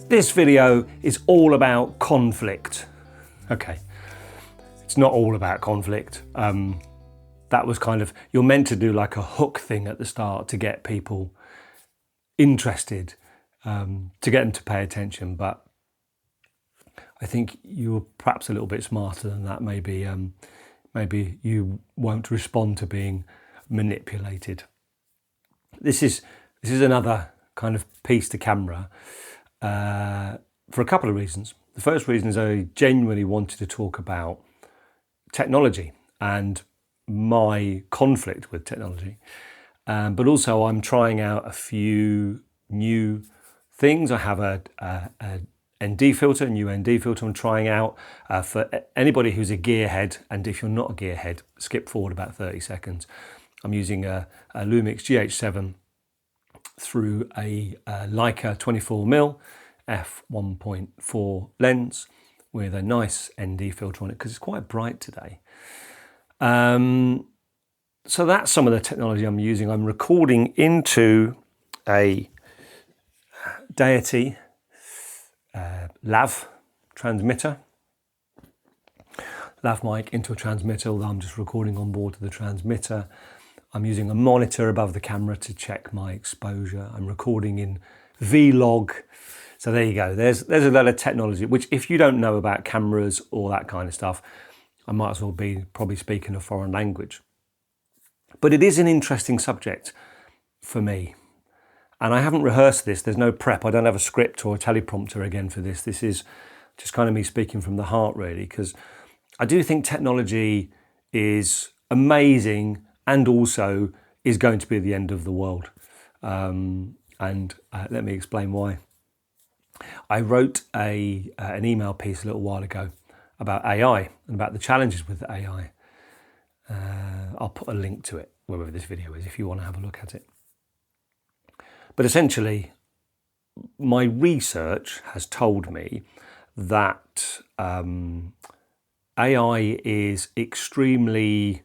This video is all about conflict. Okay, it's not all about conflict. That was kind of, you're meant to do like a hook thing at the start to get people interested, to get them to pay attention. But I think you're perhaps a little bit smarter than that. Maybe you won't respond to being manipulated. This is another kind of piece to camera for a couple of reasons. The first reason is I genuinely wanted to talk about technology and my conflict with technology, but also I'm trying out a few new things. I have a ND filter, a new ND filter I'm trying out for anybody who's a gearhead, and if you're not a gearhead, skip forward about 30 seconds. I'm using a Lumix GH7 through a Leica 24mm f1.4 lens with a nice ND filter on it because it's quite bright today. So that's some of the technology I'm using. I'm recording into a Deity Lav transmitter, lav mic into a transmitter, although I'm just recording on board to the transmitter. I'm using a monitor above the camera to check my exposure. I'm recording in Vlog. So there you go. There's a lot of technology, which if you don't know about cameras or that kind of stuff, I might as well be probably speaking a foreign language. But it is an interesting subject for me. And I haven't rehearsed this. There's no prep. I don't have a script or a teleprompter again for this. This is just kind of me speaking from the heart, really, because I do think technology is amazing and also is going to be the end of the world. Let me explain why. I wrote an email piece a little while ago about AI and about the challenges with AI. I'll put a link to it wherever this video is if you want to have a look at it. But essentially, my research has told me that AI is extremely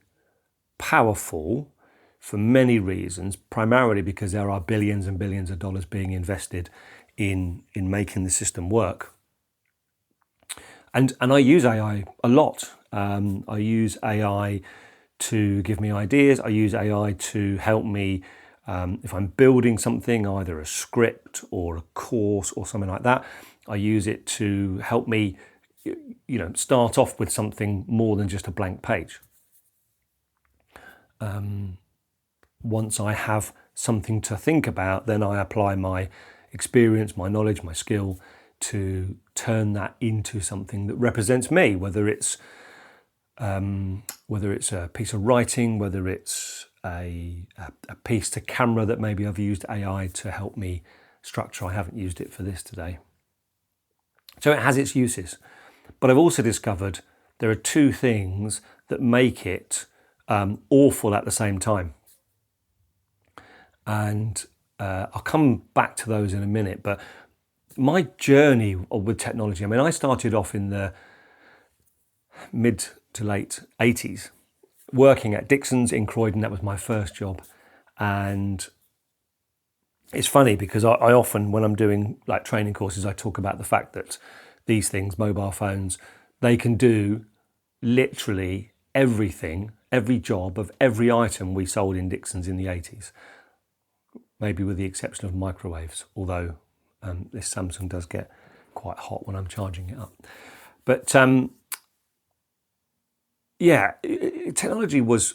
powerful for many reasons, primarily because there are billions and billions of dollars being invested in making the system work. And I use AI a lot. I use AI to give me ideas. I use AI to help me if I'm building something, either a script or a course or something like that. I use it to help me, start off with something more than just a blank page. Once I have something to think about, then I apply my experience, my knowledge, my skill to turn that into something that represents me, whether it's a piece of writing, whether it's a piece to camera that maybe I've used AI to help me structure. I haven't used it for this today. So it has its uses. But I've also discovered there are two things that make it awful at the same time. And I'll come back to those in a minute. But my journey with technology, I started off in the mid to late 80s, working at Dixon's in Croydon. That was my first job. And it's funny because I often, when I'm doing like training courses, I talk about the fact that these things, mobile phones, they can do literally everything, every job of every item we sold in Dixon's in the 80s, maybe with the exception of microwaves, although this Samsung does get quite hot when I'm charging it up. But technology was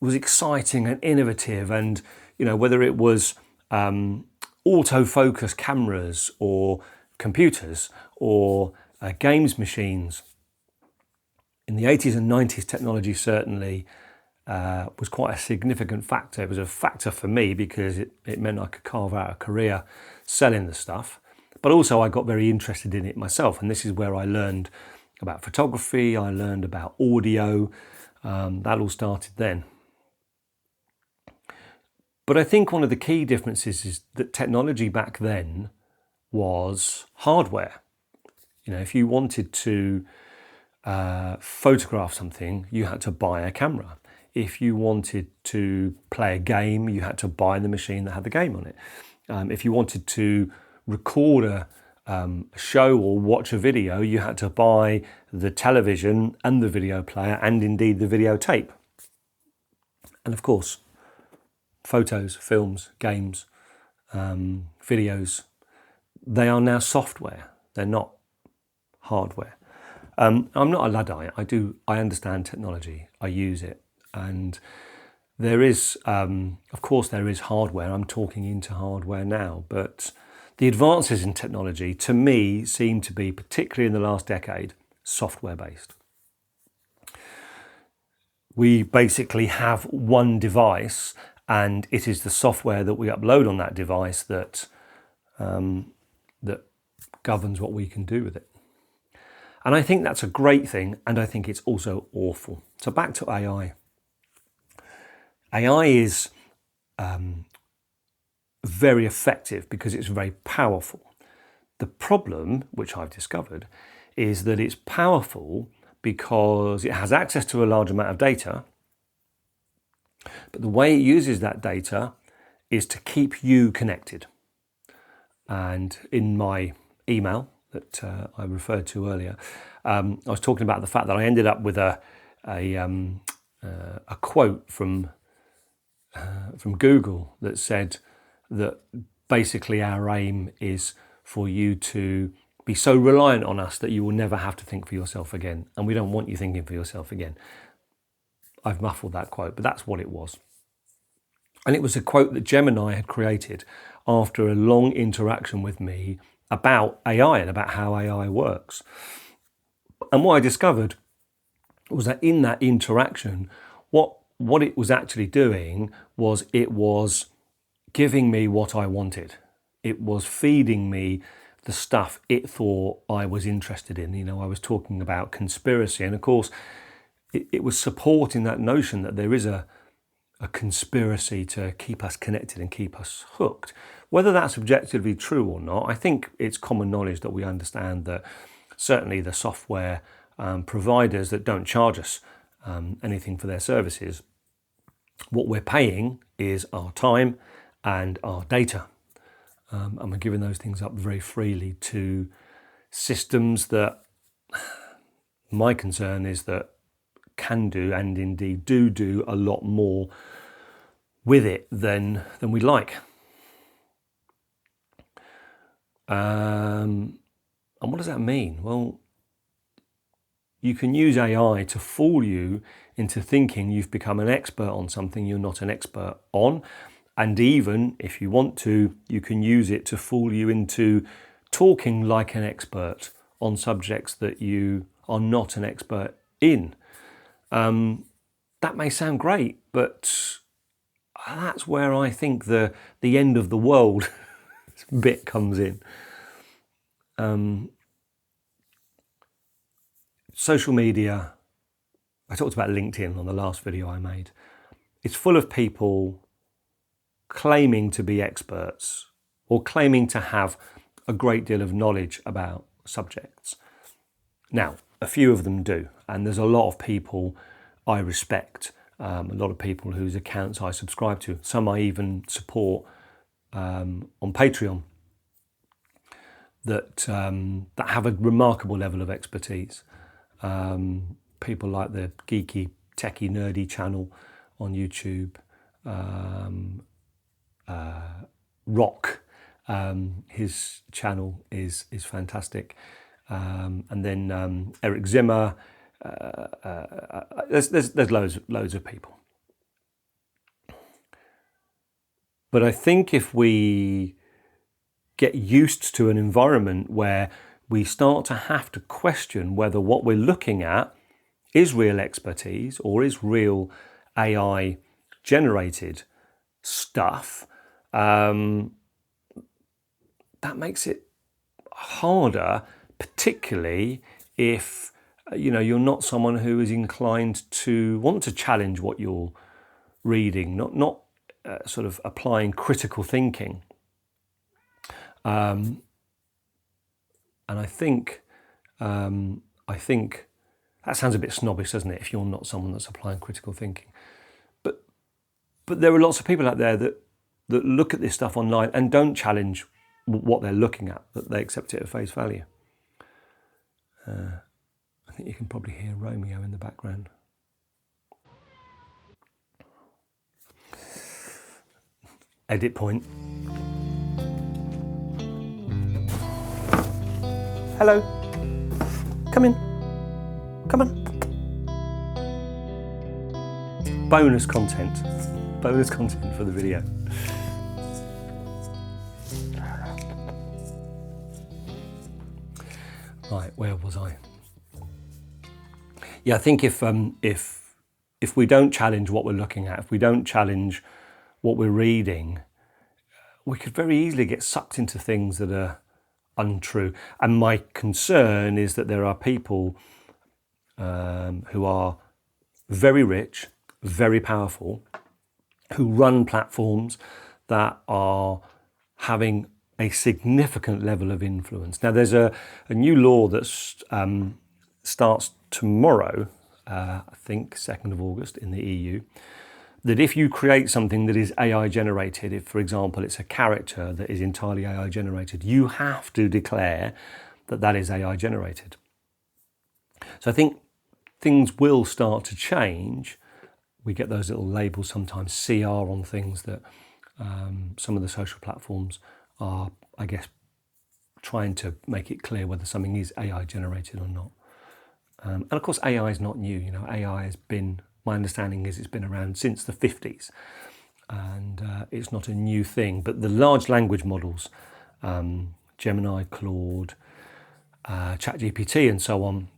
exciting and innovative, and whether it was autofocus cameras or computers or games machines. In the 80s and 90s, technology certainly was quite a significant factor. It was a factor for me because it meant I could carve out a career selling the stuff, but also I got very interested in it myself, and this is where I learned about photography, I learned about audio, that all started then. But I think one of the key differences is that technology back then was hardware. If you wanted to photograph something, you had to buy a camera. If you wanted to play a game, you had to buy the machine that had the game on it. If you wanted to record a show or watch a video, you had to buy the television and the video player and indeed the videotape. And of course, photos, films, games, videos, they are now software. They're not hardware. I'm not a Luddite. I understand technology. I use it. And there is, of course, there is hardware. I'm talking into hardware now. But the advances in technology, to me, seem to be, particularly in the last decade, software-based. We basically have one device, and it is the software that we upload on that device that that governs what we can do with it. And I think that's a great thing, and I think it's also awful. So back to AI. AI is very effective because it's very powerful. The problem, which I've discovered, is that it's powerful because it has access to a large amount of data, but the way it uses that data is to keep you connected. And in my email that I referred to earlier, I was talking about the fact that I ended up with a quote from Google that said that basically our aim is for you to be so reliant on us that you will never have to think for yourself again. And we don't want you thinking for yourself again. I've muffled that quote, but that's what it was. And it was a quote that Gemini had created after a long interaction with me about AI and about how AI works. And what I discovered was that in that interaction, what it was actually doing was it was giving me what I wanted. It was feeding me the stuff it thought I was interested in. You know, I was talking about conspiracy, and of course, it was supporting that notion that there is a conspiracy to keep us connected and keep us hooked. Whether that's objectively true or not, I think it's common knowledge that we understand that certainly the software providers that don't charge us anything for their services, what we're paying is our time and our data. And we're giving those things up very freely to systems that my concern is that can do and indeed do a lot more with it than we'd like. And what does that mean? Well, you can use AI to fool you into thinking you've become an expert on something you're not an expert on. And even if you want to, you can use it to fool you into talking like an expert on subjects that you are not an expert in. That may sound great, but that's where I think the end of the world bit comes in. Social media, I talked about LinkedIn on the last video I made. It's full of people claiming to be experts or claiming to have a great deal of knowledge about subjects. Now, a few of them do, and there's a lot of people I respect, a lot of people whose accounts I subscribe to. Some I even support on Patreon that have a remarkable level of expertise. People like the Geeky, Techie, Nerdy channel on YouTube, Rock, his channel is fantastic, and then Eric Zimmer. There's loads of people. But I think if we get used to an environment where we start to have to question whether what we're looking at is real expertise or is real AI generated stuff, that makes it harder, particularly if you're not someone who is inclined to want to challenge what you're reading, not sort of applying critical thinking. And I think that sounds a bit snobbish, doesn't it? If you're not someone that's applying critical thinking, but there are lots of people out there that look at this stuff online and don't challenge what they're looking at, that they accept it at face value. I think you can probably hear Romeo in the background. Edit point. Hello. Come in. Come on. Bonus content. Bonus content for the video. Right, where was I? Yeah, I think if we don't challenge what we're looking at, if we don't challenge what we're reading, we could very easily get sucked into things that are untrue. And my concern is that there are people who are very rich, very powerful, who run platforms that are having a significant level of influence. Now, there's a new law that starts tomorrow, I think 2nd of August in the EU, that if you create something that is AI generated, if, for example, it's a character that is entirely AI generated, you have to declare that that is AI generated. So I think things will start to change. We get those little labels sometimes, CR, on things that some of the social platforms are, I guess, trying to make it clear whether something is AI generated or not. And of course, AI is not new. You know, AI has been, my understanding is it's been around since the 50s, and it's not a new thing. But the large language models, Gemini, Claude, ChatGPT and so on,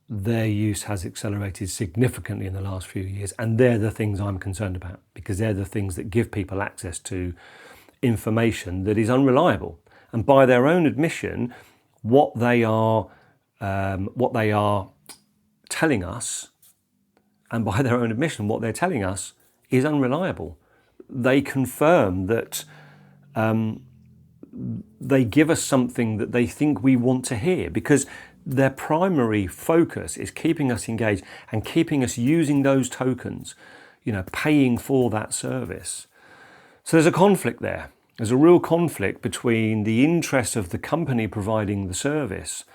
their use has accelerated significantly in the last few years, and they're the things I'm concerned about, because they're the things that give people access to information that is unreliable. And by their own admission, what they are telling us, and by their own admission, what they're telling us is unreliable. They confirm that they give us something that they think we want to hear, because their primary focus is keeping us engaged and keeping us using those tokens, you know, paying for that service. So there's a conflict there. There's a real conflict between the interest of the company providing the service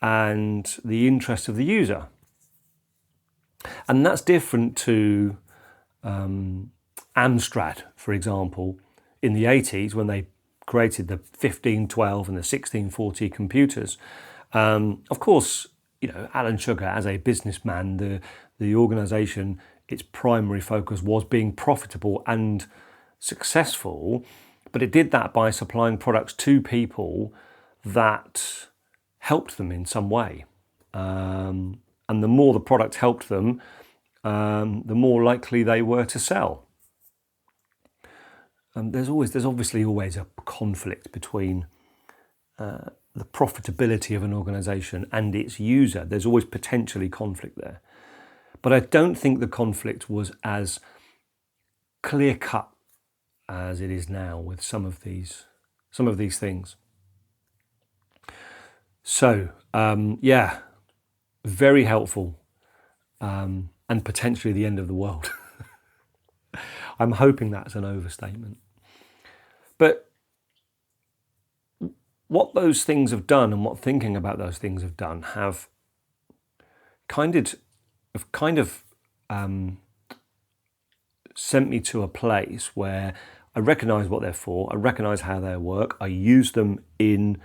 and the interest of the user. And that's different to Amstrad, for example, in the 80s, when they created the 1512 and the 1640 computers. Of course, you know, Alan Sugar, as a businessman, the organisation, its primary focus was being profitable and successful, but it did that by supplying products to people that helped them in some way. And the more the product helped them, the more likely they were to sell. There's obviously always a conflict between the profitability of an organisation and its user. There's always potentially conflict there. But I don't think the conflict was as clear-cut as it is now with some of these things. So, yeah, very helpful, and potentially the end of the world. I'm hoping that's an overstatement. But what those things have done, and what thinking about those things have done, have kind of sent me to a place where I recognise what they're for, I recognise how they work, I use them in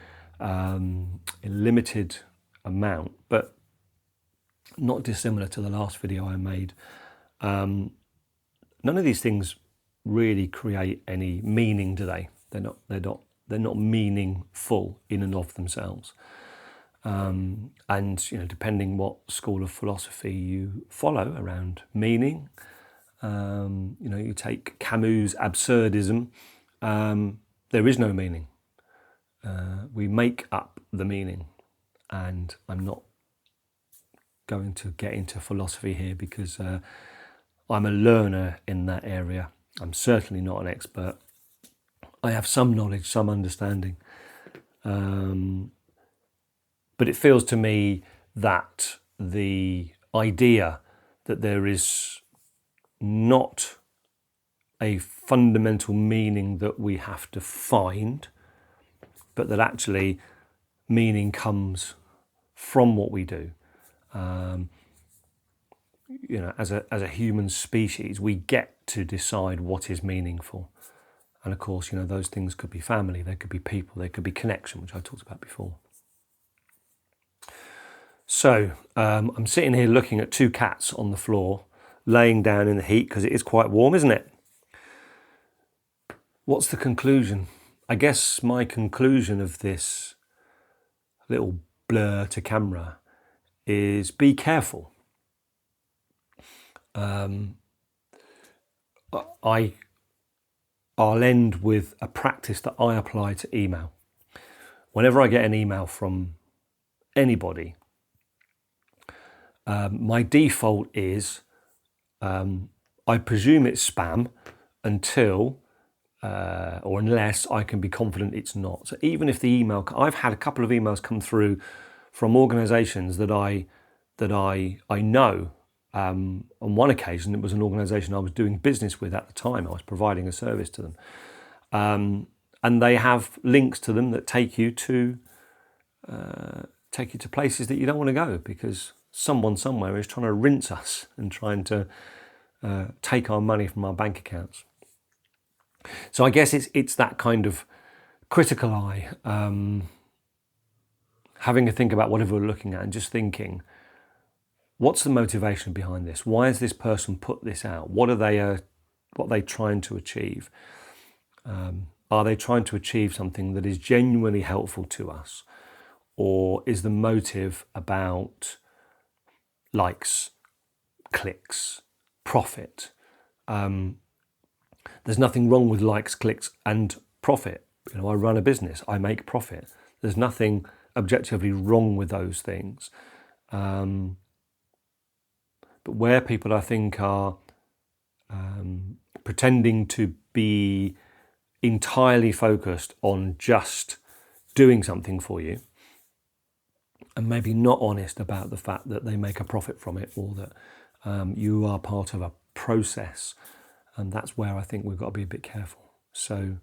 limited amount, but not dissimilar to the last video I made. None of these things really create any meaning, do they? They're not meaningful in and of themselves. And, you know, depending what school of philosophy you follow around meaning, you know, you take Camus' absurdism, there is no meaning. We make up the meaning. And I'm not going to get into philosophy here, because I'm a learner in that area. I'm certainly not an expert. I have some knowledge, some understanding. But it feels to me that the idea that there is not a fundamental meaning that we have to find, but that actually meaning comes from what we do. You know, as a human species, we get to decide what is meaningful. And of course, you know, those things could be family, they could be people, they could be connection, which I talked about before. So I'm sitting here looking at two cats on the floor, laying down in the heat because it is quite warm, isn't it? What's the conclusion? I guess my conclusion of this little blur to camera is be careful. I'll end with a practice that I apply to email. Whenever I get an email from anybody, my default is I presume it's spam until or unless I can be confident it's not. So even if the email, I've had a couple of emails come through from organisations that I know. On one occasion, it was an organisation I was doing business with at the time. I was providing a service to them, and they have links to them that take you to places that you don't want to go because someone somewhere is trying to rinse us and trying to take our money from our bank accounts. So I guess it's that kind of critical eye, having to think about whatever we're looking at and just thinking, what's the motivation behind this? Why has this person put this out? What are they trying to achieve? Are they trying to achieve something that is genuinely helpful to us? Or is the motive about likes, clicks, profit? There's nothing wrong with likes, clicks and profit. You know, I run a business, I make profit. There's nothing objectively wrong with those things. But where people, I think, are pretending to be entirely focused on just doing something for you and maybe not honest about the fact that they make a profit from it or that you are part of a process, and that's where I think we've got to be a bit careful. So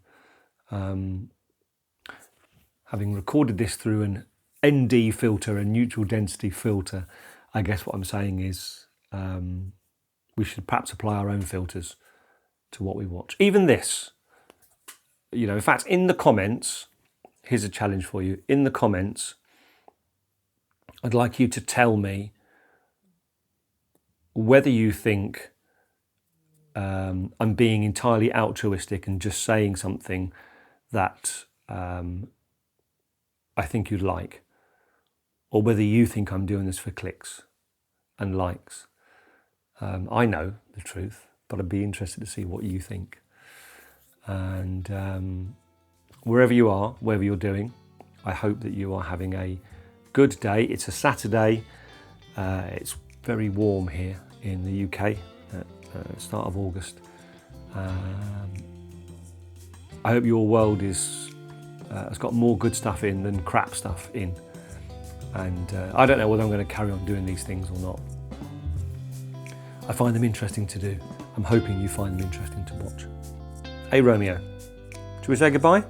having recorded this through an ND filter, a neutral density filter, I guess what I'm saying is we should perhaps apply our own filters to what we watch. Even this, you know, in fact, in the comments, here's a challenge for you. In the comments, I'd like you to tell me whether you think I'm being entirely altruistic and just saying something that I think you'd like, or whether you think I'm doing this for clicks and likes. I know the truth, but I'd be interested to see what you think. And wherever you are, wherever you're doing, I hope that you are having a good day. It's a Saturday. It's very warm here in the UK at the start of August. I hope your world has got more good stuff in than crap stuff in. And I don't know whether I'm going to carry on doing these things or not. I find them interesting to do. I'm hoping you find them interesting to watch. Hey Romeo, should we say goodbye?